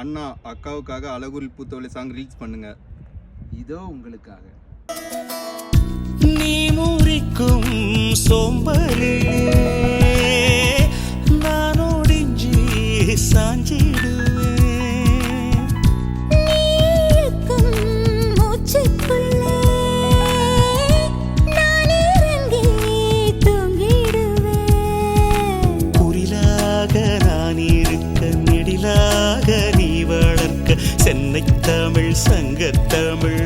அண்ணா அக்காவுக்காக அழகுல் பூத்தவளை song reels பண்ணுங்க. இதோ உங்களுக்காக. நீ முறிக்கும் சோம்பலிலே நான் ஒடிஞ்சி சாஞ்சிடுவேன். சென்னை தமிழ் சங்கத்தமிழ்